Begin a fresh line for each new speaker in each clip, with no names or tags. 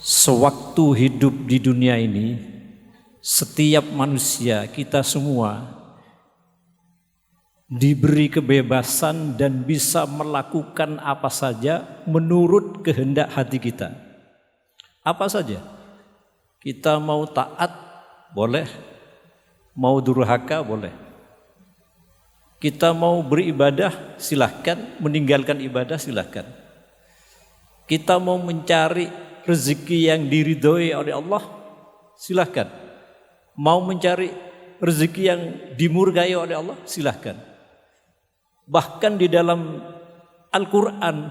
Sewaktu hidup di dunia ini, setiap manusia, kita semua diberi kebebasan dan bisa melakukan apa saja menurut kehendak hati kita. Apa saja. Kita mau taat, boleh. Mau durhaka, boleh. Kita mau beribadah, silahkan. Meninggalkan ibadah, silahkan. Kita mau mencari rezeki yang diridhoi oleh Allah, silahkan. Mau mencari rezeki yang dimurkai oleh Allah, silahkan. Bahkan di dalam Al-Quran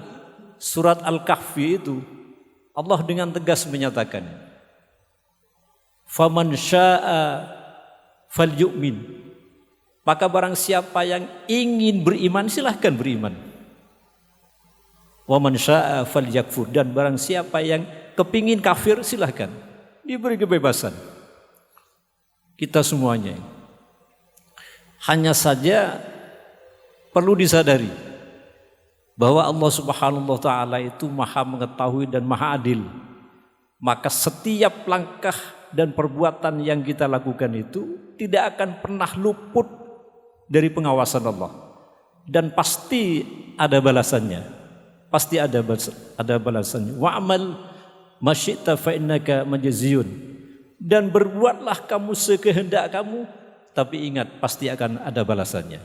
surat Al-Kahfi itu Allah dengan tegas menyatakan, faman syaa falyu'min, maka barang siapa yang ingin beriman silahkan beriman. Waman syaa falyakfur, dan barang siapa yang kepingin kafir silahkan. Diberi kebebasan kita semuanya. Hanya saja perlu disadari bahwa Allah Subhanahu wa taala itu Maha mengetahui dan Maha adil. Maka setiap langkah dan perbuatan yang kita lakukan itu tidak akan pernah luput dari pengawasan Allah, dan pasti ada balasannya. Pasti ada balasannya. Wa'mal masyi'ta fa innaka majziyun, dan berbuatlah kamu sekehendak kamu, tapi ingat pasti akan ada balasannya.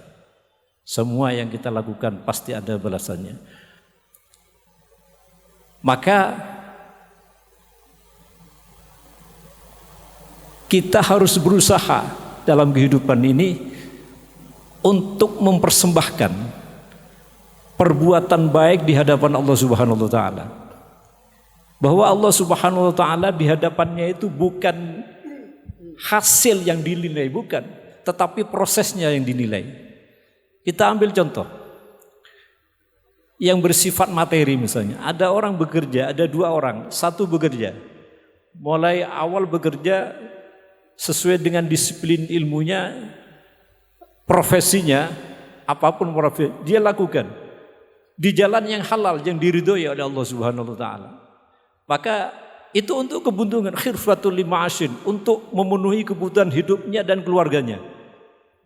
Semua yang kita lakukan pasti ada balasannya. Maka kita harus berusaha dalam kehidupan ini untuk mempersembahkan perbuatan baik di hadapan Allah Subhanahu wa taala. Bahwa Allah Subhanahu wa taala di hadapannya itu bukan hasil yang dinilai, bukan, tetapi prosesnya yang dinilai. Kita ambil contoh yang bersifat materi misalnya. Ada orang bekerja, ada dua orang, satu bekerja. Mulai awal bekerja sesuai dengan disiplin ilmunya, profesinya, apapun profesi, dia lakukan di jalan yang halal, yang diridhoi oleh Allah Subhanahu wa taala. Maka itu untuk kebutuhan khirfatul lima'ashin, untuk memenuhi kebutuhan hidupnya dan keluarganya.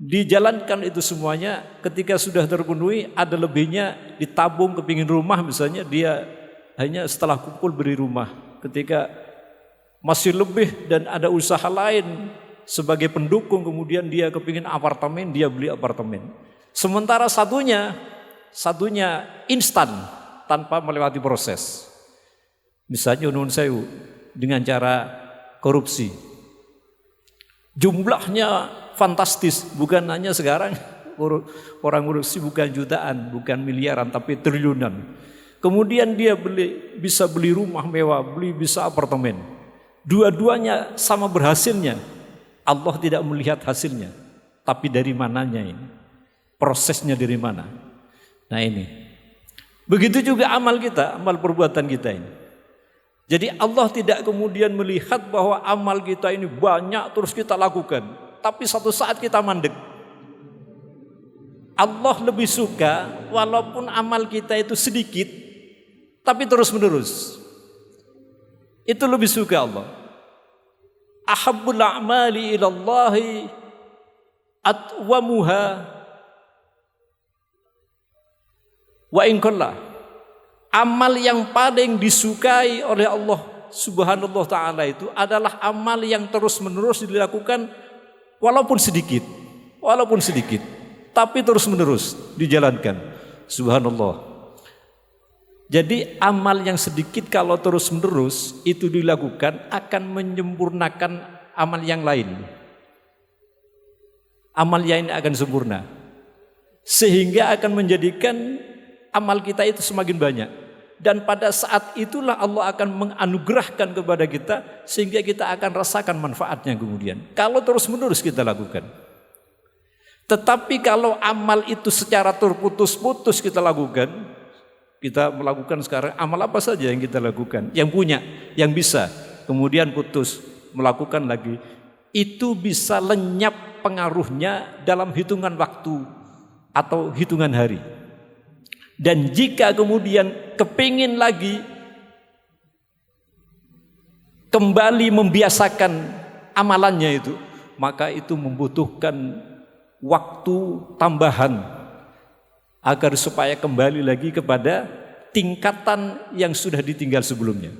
Dijalankan itu semuanya, ketika sudah terpenuhi ada lebihnya ditabung, kepingin rumah misalnya, dia hanya setelah kumpul beri rumah. Ketika masih lebih dan ada usaha lain sebagai pendukung, kemudian dia kepingin apartemen, dia beli apartemen. Sementara satunya instan tanpa melewati proses. Misalnya nuwun sewu dengan cara korupsi. Jumlahnya fantastis, bukan hanya sekarang orang korupsi bukan jutaan, bukan miliaran, tapi triliunan. Kemudian dia bisa beli rumah mewah, bisa apartemen. Dua-duanya sama berhasilnya. Allah tidak melihat hasilnya, tapi dari mananya ini, prosesnya dari mana. Nah ini, begitu juga amal kita, amal perbuatan kita ini. Jadi Allah tidak kemudian melihat bahwa amal kita ini banyak terus kita lakukan, tapi satu saat kita mandek. Allah lebih suka walaupun amal kita itu sedikit, tapi terus menerus. Itu lebih suka Allah. Ahabbul a'mali ilallahi atwamuha wa in qalla. Amal yang paling disukai oleh Allah Subhanahu wa taala itu adalah amal yang terus menerus dilakukan walaupun sedikit, tapi terus menerus dijalankan. Subhanallah. Jadi amal yang sedikit kalau terus menerus itu dilakukan akan menyempurnakan amal yang lain. Amal yang ini akan sempurna, sehingga akan menjadikan amal kita itu semakin banyak. Dan pada saat itulah Allah akan menganugerahkan kepada kita, sehingga kita akan rasakan manfaatnya kemudian. Kalau terus menerus kita lakukan. Tetapi kalau amal itu secara terputus-putus kita lakukan, kita melakukan sekarang amal apa saja yang kita lakukan, yang punya, yang bisa, kemudian putus, melakukan lagi, itu bisa lenyap pengaruhnya dalam hitungan waktu atau hitungan hari. Dan jika kemudian kepingin lagi kembali membiasakan amalannya itu, maka itu membutuhkan waktu tambahan agar supaya kembali lagi kepada tingkatan yang sudah ditinggal sebelumnya.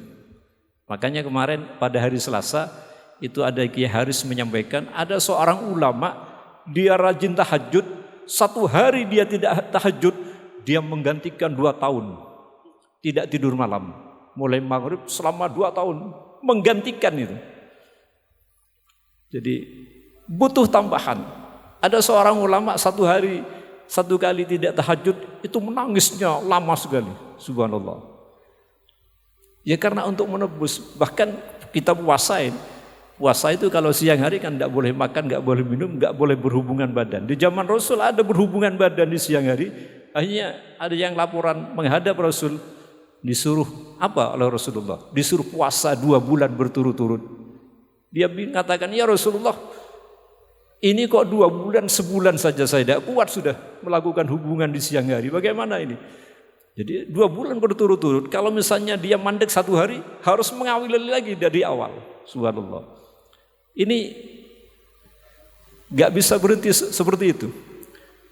Makanya kemarin pada hari Selasa itu ada Kiai Haris menyampaikan, ada seorang ulama, dia rajin tahajud, satu hari dia tidak tahajud, dia menggantikan 2 tahun tidak tidur malam, mulai maghrib selama 2 tahun menggantikan itu. Jadi butuh tambahan. Ada seorang ulama satu hari 1 kali tidak tahajud itu menangisnya lama sekali, subhanallah. Ya karena untuk menebus, bahkan kita puasain. Puasa itu kalau siang hari kan tidak boleh makan, tidak boleh minum, tidak boleh berhubungan badan. Di zaman Rasul ada berhubungan badan di siang hari. Akhirnya ada yang laporan menghadap Rasul, disuruh apa oleh Rasulullah? Disuruh puasa 2 bulan berturut-turut. Dia mengatakan, ya Rasulullah, ini kok 2 bulan, sebulan saja saya tidak kuat sudah melakukan hubungan di siang hari. Bagaimana ini? Jadi 2 bulan berturut-turut. Kalau misalnya dia mandek 1 hari, harus mengawali lagi dari awal. Subhanallah. Ini gak bisa berhenti seperti itu.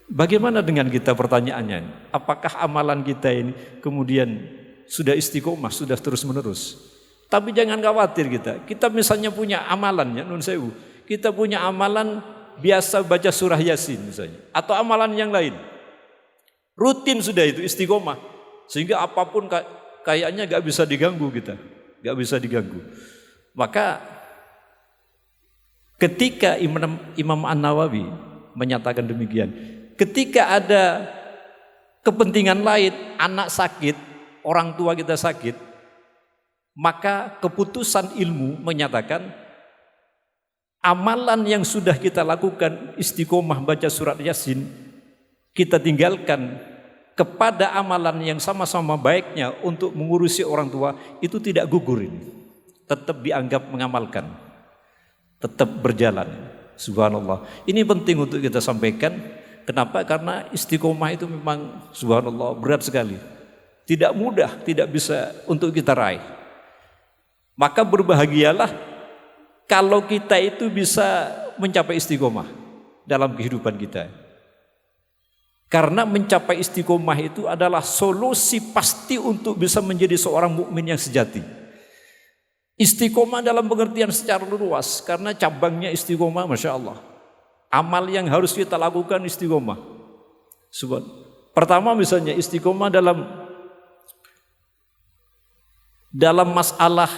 Bagaimana dengan kita, pertanyaannya? Apakah amalan kita ini kemudian sudah istiqomah, sudah terus menerus? Tapi jangan khawatir kita misalnya punya amalannya, nun sewu, kita punya amalan biasa baca surah Yasin misalnya, atau amalan yang lain, rutin sudah itu istiqomah, sehingga apapun kayaknya gak bisa diganggu kita, gak bisa diganggu. Maka ketika Imam An-Nawawi menyatakan demikian, ketika ada kepentingan lain, anak sakit, orang tua kita sakit, maka keputusan ilmu menyatakan amalan yang sudah kita lakukan istiqomah baca surat Yasin, kita tinggalkan kepada amalan yang sama-sama baiknya untuk mengurusi orang tua, itu tidak gugur ini, tetap dianggap mengamalkan, tetap berjalan. Subhanallah. Ini penting untuk kita sampaikan. Kenapa? Karena istiqomah itu memang subhanallah berat sekali. Tidak mudah, tidak bisa untuk kita raih. Maka berbahagialah kalau kita itu bisa mencapai istiqomah dalam kehidupan kita. Karena mencapai istiqomah itu adalah solusi pasti untuk bisa menjadi seorang mukmin yang sejati. Istiqomah dalam pengertian secara luas, karena cabangnya istiqomah, masya Allah. Amal yang harus kita lakukan istiqomah. Pertama misalnya istiqomah dalam masalah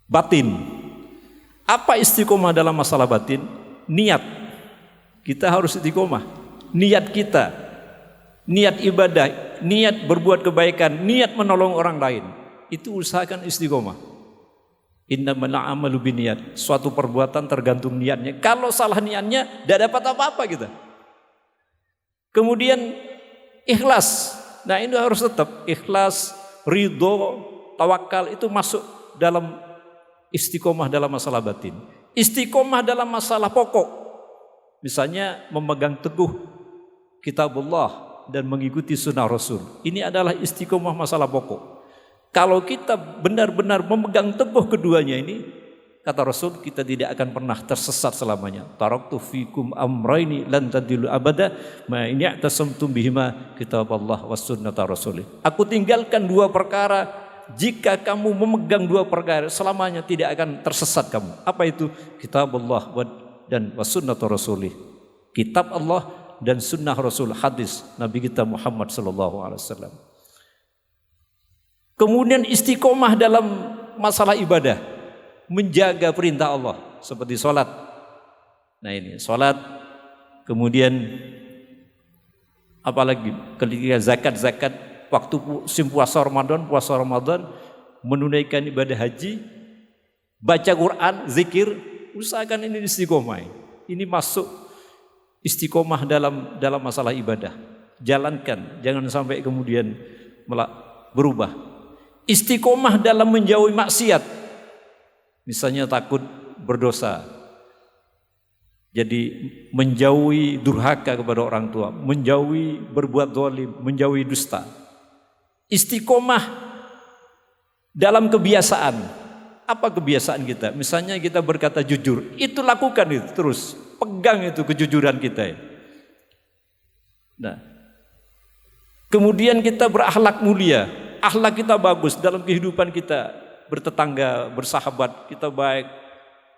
batin. Apa istiqomah dalam masalah batin? Niat. Kita harus istiqomah. Niat kita, niat ibadah, niat berbuat kebaikan, niat menolong orang lain. Itu usahakan istiqomah. Innamal a'malu binniyat. Suatu perbuatan tergantung niatnya. Kalau salah niatnya, tidak dapat apa-apa kita. Kemudian ikhlas. Nah ini harus tetap ikhlas, ridho, tawakal itu masuk dalam istiqomah dalam masalah batin. Istiqomah dalam masalah pokok. Misalnya memegang teguh kitabullah dan mengikuti sunnah Rasul. Ini adalah istiqomah masalah pokok. Kalau kita benar-benar memegang teguh keduanya ini, kata Rasul, kita tidak akan pernah tersesat selamanya. Taraktu fikum amraini lan tadillu abada ma in i'tasamtum bihima kitaballah was sunnata rasulih. Aku tinggalkan 2 perkara, jika kamu memegang 2 perkara selamanya tidak akan tersesat kamu. Apa itu? Kitabullah dan was sunnata rasulih. Kitab Allah dan sunnah Rasul, hadis Nabi kita Muhammad sallallahu alaihi wasallam. Kemudian istiqomah dalam masalah ibadah, menjaga perintah Allah seperti sholat. Nah ini sholat, kemudian apalagi ketika zakat, waktu puasa Ramadan, menunaikan ibadah haji, baca Quran, zikir, usahakan ini istiqomah. Ini masuk istiqomah dalam masalah ibadah. Jalankan, jangan sampai kemudian berubah. Istiqomah dalam menjauhi maksiat, misalnya takut berdosa, jadi menjauhi durhaka kepada orang tua, menjauhi berbuat zalim, menjauhi dusta. Istiqomah dalam kebiasaan. Apa kebiasaan kita? Misalnya kita berkata jujur, itu lakukan itu terus, pegang itu kejujuran kita. Nah, kemudian kita berakhlak mulia, akhlak kita bagus dalam kehidupan kita, bertetangga, bersahabat, kita baik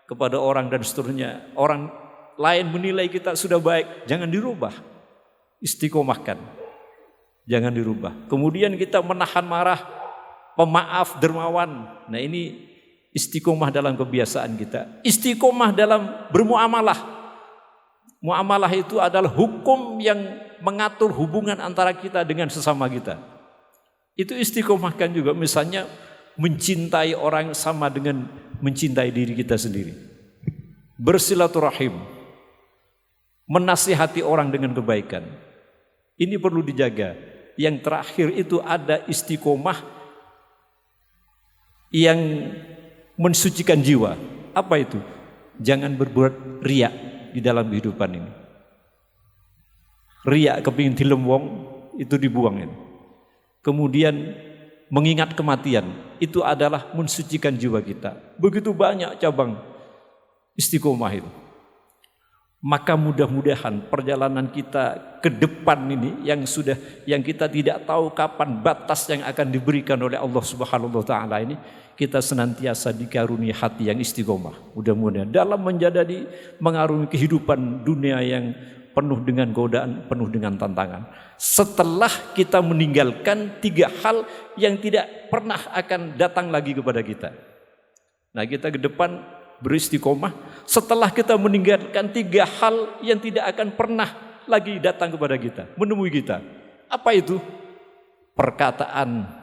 kepada orang dan seterusnya. Orang lain menilai kita sudah baik, jangan dirubah. Istiqomahkan, jangan dirubah. Kemudian kita menahan marah, pemaaf, dermawan. Nah, ini istiqomah dalam kebiasaan kita. Istiqomah dalam bermuamalah. Muamalah itu adalah hukum yang mengatur hubungan antara kita dengan sesama kita. Itu istiqomahkan juga. Misalnya mencintai orang sama dengan mencintai diri kita sendiri. Bersilaturahim, menasihati orang dengan kebaikan. Ini perlu dijaga. Yang terakhir itu ada istiqomah yang mensucikan jiwa. Apa itu? Jangan berbuat riya di dalam kehidupan ini. Riya kepingin tilem wong, itu dibuang ini. Kemudian mengingat kematian, itu adalah mensucikan jiwa kita. Begitu banyak cabang istiqomah itu. Maka mudah-mudahan perjalanan kita ke depan ini yang kita tidak tahu kapan batas yang akan diberikan oleh Allah Subhanahu wa taala ini, kita senantiasa dikaruniai hati yang istiqomah. Mudah-mudahan dalam mengarungi kehidupan dunia yang penuh dengan godaan, penuh dengan tantangan. Setelah kita meninggalkan 3 hal yang tidak pernah akan datang lagi kepada kita. Nah, kita ke depan beristiqomah setelah kita meninggalkan 3 hal yang tidak akan pernah lagi datang kepada kita, menemui kita. Apa itu? Perkataan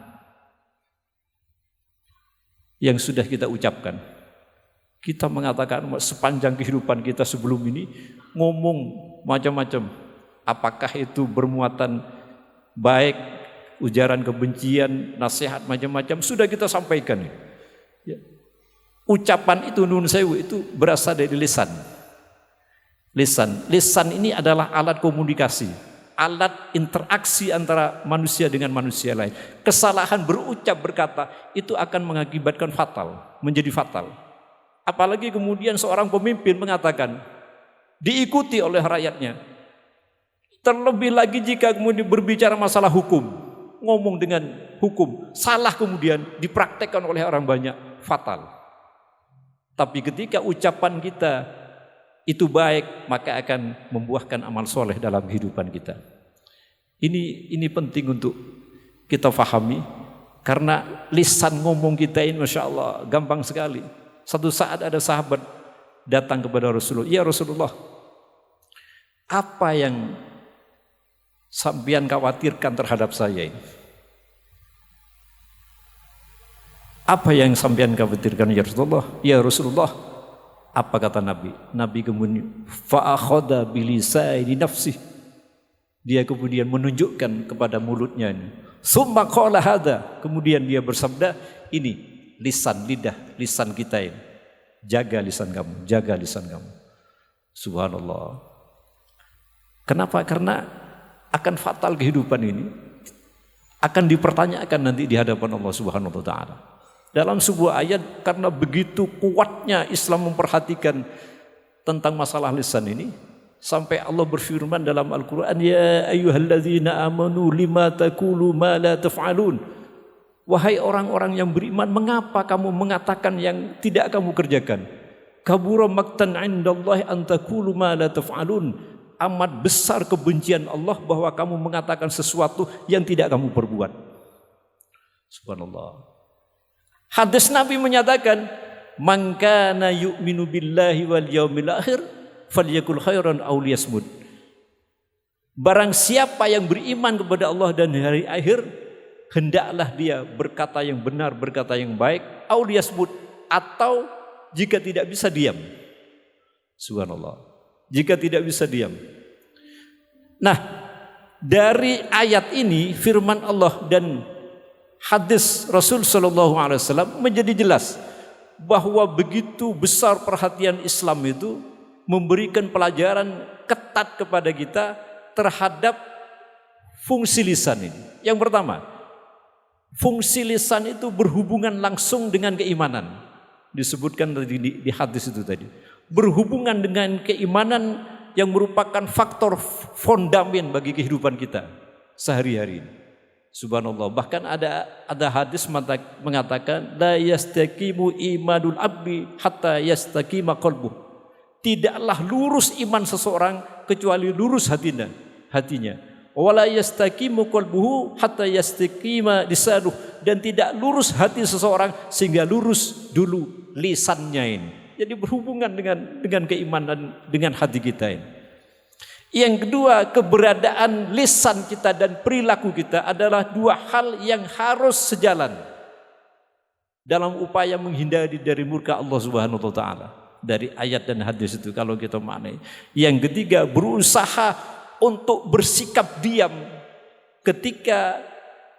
yang sudah kita ucapkan. Kita mengatakan sepanjang kehidupan kita sebelum ini ngomong macam-macam. Apakah itu bermuatan baik, ujaran kebencian, nasihat macam-macam, sudah kita sampaikan. Ya. Ucapan itu nun sewu itu berasal dari lisan. Lisan ini adalah alat komunikasi, alat interaksi antara manusia dengan manusia lain. Kesalahan berucap berkata itu akan mengakibatkan fatal, menjadi fatal. Apalagi kemudian seorang pemimpin mengatakan diikuti oleh rakyatnya. Terlebih lagi jika kemudian berbicara masalah hukum, ngomong dengan hukum, salah kemudian dipraktekkan oleh orang banyak, fatal. Tapi ketika ucapan kita itu baik, maka akan membuahkan amal soleh dalam kehidupan kita. Ini penting untuk kita fahami, karena lisan ngomong kita ini Masya Allah gampang sekali. Satu saat ada sahabat datang kepada Rasulullah, ya Rasulullah, apa yang sampean khawatirkan terhadap saya ini? Apa yang sampean khawatirkan ya Rasulullah? Ya Rasulullah, apa kata Nabi? Nabi kemudian fa'akhadha bilisani nafsih. Dia kemudian menunjukkan kepada mulutnya ini. Summa qala hadza. Kemudian dia bersabda, ini lisan, lidah, lisan kita ini. Jaga lisan kamu, jaga lisan kamu. Subhanallah. Kenapa? Karena akan fatal kehidupan ini. Akan dipertanyakan nanti di hadapan Allah Subhanahu wa taala. Dalam sebuah ayat, karena begitu kuatnya Islam memperhatikan tentang masalah lisan ini, sampai Allah berfirman dalam Al-Quran, ya ayyuhalladzina amanu lima taqulu ma la taf'alun. Wahai orang-orang yang beriman, mengapa kamu mengatakan yang tidak kamu kerjakan? Kabura maqtan 'indallahi an taqulu ma la taf'alun. Amat besar kebencian Allah bahwa kamu mengatakan sesuatu yang tidak kamu perbuat. Subhanallah. Hadis Nabi menyatakan, man kana yu'minu billahi wal yaumil akhir falyakul khairan aw liyasmut. Barang siapa yang beriman kepada Allah dan hari akhir, hendaklah dia berkata yang benar, berkata yang baik, aw liyasmut, atau jika tidak bisa diam. Subhanallah. Jika tidak bisa diam. Nah, dari ayat ini firman Allah dan hadis Rasul sallallahu alaihi wasallam menjadi jelas bahwa begitu besar perhatian Islam itu memberikan pelajaran ketat kepada kita terhadap fungsi lisan ini. Yang pertama, fungsi lisan itu berhubungan langsung dengan keimanan. disebutkan di hadis itu tadi. Berhubungan dengan keimanan yang merupakan faktor fondamen bagi kehidupan kita sehari-hari. Subhanallah. Bahkan ada hadis mengatakan la yastaqimu imanul abdi hatta yastaqima qalbuh. Tidaklah lurus iman seseorang kecuali lurus hatinya. Wala yastaqimu qalbuhu hatta yastaqima lisanuh, dan tidak lurus hati seseorang sehingga lurus dulu lisannya ini. Jadi berhubungan dengan keimanan dengan hati kita ini. Yang kedua, keberadaan lisan kita dan perilaku kita adalah dua hal yang harus sejalan dalam upaya menghindari dari murka Allah Subhanahu wa taala. Dari ayat dan hadis itu kalau kita maknai. Yang ketiga, berusaha untuk bersikap diam ketika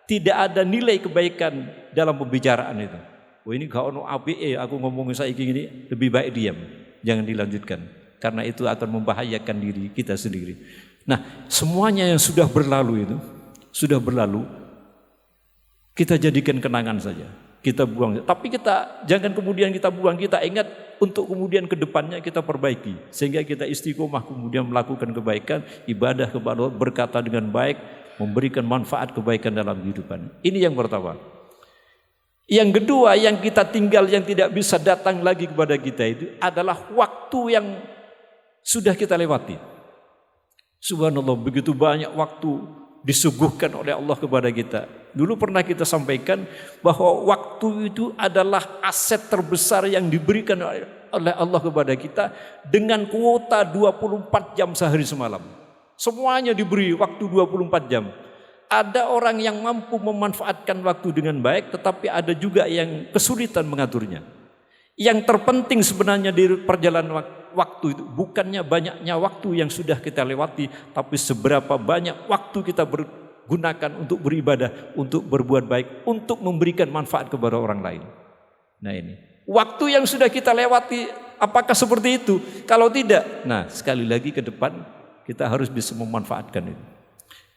tidak ada nilai kebaikan dalam pembicaraan itu. Wah, ini gak ono APE, aku ngomongin saiki gini, lebih baik diam, jangan dilanjutkan, karena itu akan membahayakan diri kita sendiri. Nah, semuanya yang sudah berlalu itu, sudah berlalu, kita jadikan kenangan saja, kita buang. Tapi kita jangan kemudian kita buang, kita ingat untuk kemudian ke depannya kita perbaiki, sehingga kita istiqomah kemudian melakukan kebaikan, ibadah kepada Allah, berkata dengan baik, memberikan manfaat kebaikan dalam kehidupan. Ini yang pertama. Yang kedua, yang kita tinggal yang tidak bisa datang lagi kepada kita itu adalah waktu yang sudah kita lewati. Subhanallah, begitu banyak waktu disuguhkan oleh Allah kepada kita. Dulu pernah kita sampaikan bahwa waktu itu adalah aset terbesar yang diberikan oleh Allah kepada kita dengan kuota 24 jam sehari semalam. Semuanya diberi waktu 24 jam. Ada orang yang mampu memanfaatkan waktu dengan baik, tetapi ada juga yang kesulitan mengaturnya. Yang terpenting sebenarnya di perjalanan waktu itu bukannya banyaknya waktu yang sudah kita lewati, tapi seberapa banyak waktu kita gunakan untuk beribadah, untuk berbuat baik, untuk memberikan manfaat kepada orang lain. Nah ini, waktu yang sudah kita lewati, apakah seperti itu? Kalau tidak, nah sekali lagi ke depan kita harus bisa memanfaatkan itu.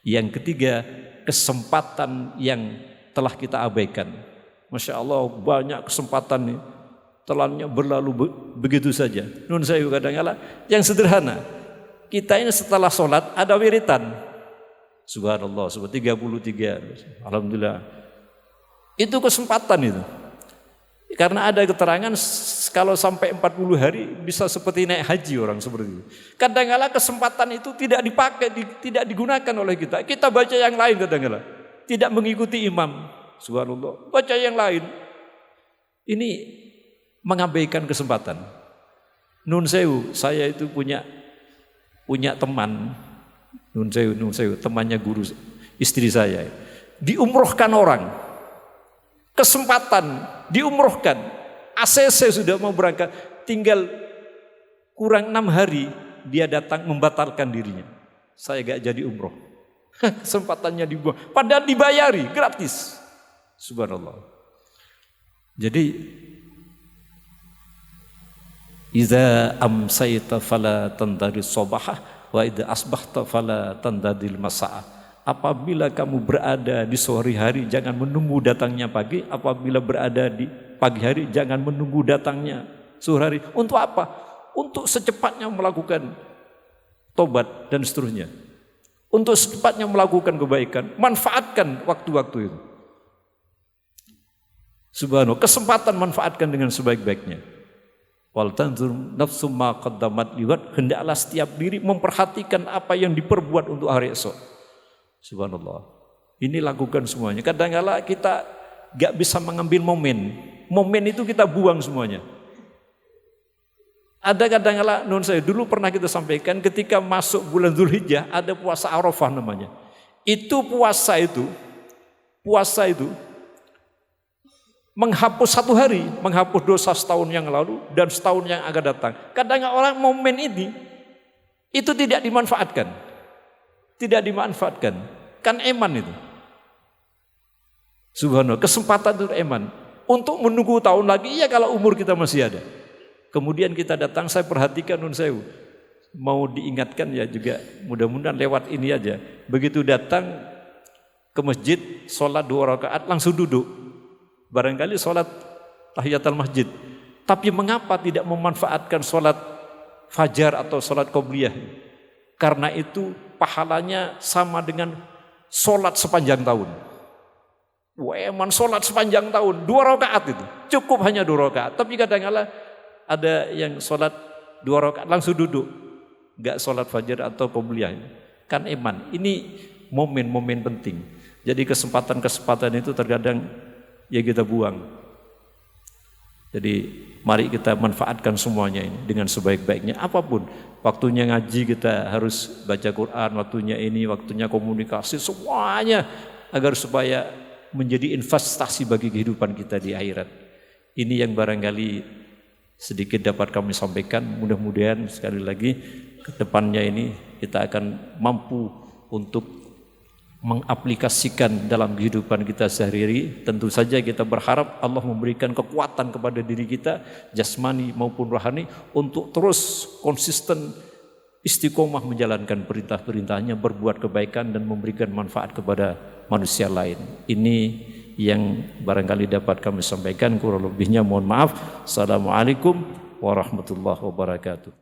Yang ketiga, kesempatan yang telah kita abaikan. Masya Allah, banyak kesempatan nih, telannya berlalu begitu saja. Nun saya kadang-kadang yang sederhana, kita ini setelah sholat ada wiritan. Subhanallah, 33. Alhamdulillah. Itu kesempatan itu. Karena ada keterangan kalau sampai 40 hari bisa seperti naik haji orang seperti itu. Kadang-kala kesempatan itu tidak dipakai, tidak digunakan oleh kita. Kita baca yang lain kadang-kala. Tidak mengikuti imam. Subhanallah. Baca yang lain. Ini mengabaikan kesempatan. Nun sewu, saya itu punya teman. Nun sewu, temannya guru istri saya. Diumrohkan orang. Kesempatan diumrohkan, ACC sudah mau berangkat, tinggal kurang 6 hari dia datang membatalkan dirinya. Saya gak jadi umroh. Kesempatannya dibuang, padahal dibayari gratis. Subhanallah. Jadi idza amsayta fala tandari sabahah wa idza asbahta fala tandadil masa'a. Apabila kamu berada di sore hari, jangan menunggu datangnya pagi. Apabila berada di pagi hari, jangan menunggu datangnya sore hari. Untuk apa? Untuk secepatnya melakukan tobat dan seterusnya. Untuk secepatnya melakukan kebaikan. Manfaatkan waktu-waktu itu. Subhanallah, kesempatan manfaatkan dengan sebaik-baiknya. Wal tanzur nafsum ma qaddamat liwat, hendaklah setiap diri memperhatikan apa yang diperbuat untuk hari esok. Subhanallah. Ini lakukan semuanya. Kadang-kala kita gak bisa mengambil momen. Momen itu kita buang semuanya. Ada kadang-kala, non saya dulu pernah kita sampaikan ketika masuk bulan Dzulhijjah ada puasa Arafah namanya. Itu puasa itu menghapus 1 hari, menghapus dosa setahun yang lalu dan setahun yang akan datang. Kadang-kala orang momen ini itu tidak dimanfaatkan. Tidak dimanfaatkan. Kan eman itu. Subhanallah, kesempatan itu eman. Untuk menunggu tahun lagi, iya kalau umur kita masih ada. Kemudian kita datang, saya perhatikan nun sewu. Mau diingatkan ya juga, mudah-mudahan lewat ini aja. Begitu datang ke masjid, sholat 2 rakaat, langsung duduk. Barangkali sholat tahiyatul masjid. Tapi mengapa tidak memanfaatkan sholat fajar atau sholat qobliyah? Karena itu pahalanya sama dengan sholat sepanjang tahun. Eman sholat sepanjang tahun, 2 rakaat itu. Cukup hanya 2 rakaat. Tapi kadang-kala ada yang sholat 2 rakaat langsung duduk. Enggak sholat fajar atau qobliyah. Kan eman. Ini momen-momen penting. Jadi kesempatan-kesempatan itu terkadang ya kita buang. Jadi mari kita manfaatkan semuanya ini dengan sebaik-baiknya. Apapun waktunya ngaji kita harus baca Quran, waktunya ini, waktunya komunikasi, semuanya agar supaya menjadi investasi bagi kehidupan kita di akhirat. Ini yang barangkali sedikit dapat kami sampaikan. Mudah-mudahan sekali lagi ke depannya ini kita akan mampu untuk mengaplikasikan dalam kehidupan kita sehari-hari. Tentu saja kita berharap Allah memberikan kekuatan kepada diri kita, jasmani maupun rohani, untuk terus konsisten istiqomah menjalankan perintah-perintahnya, berbuat kebaikan dan memberikan manfaat kepada manusia lain. Ini yang barangkali dapat kami sampaikan. Kurang lebihnya mohon maaf. Assalamualaikum warahmatullahi wabarakatuh.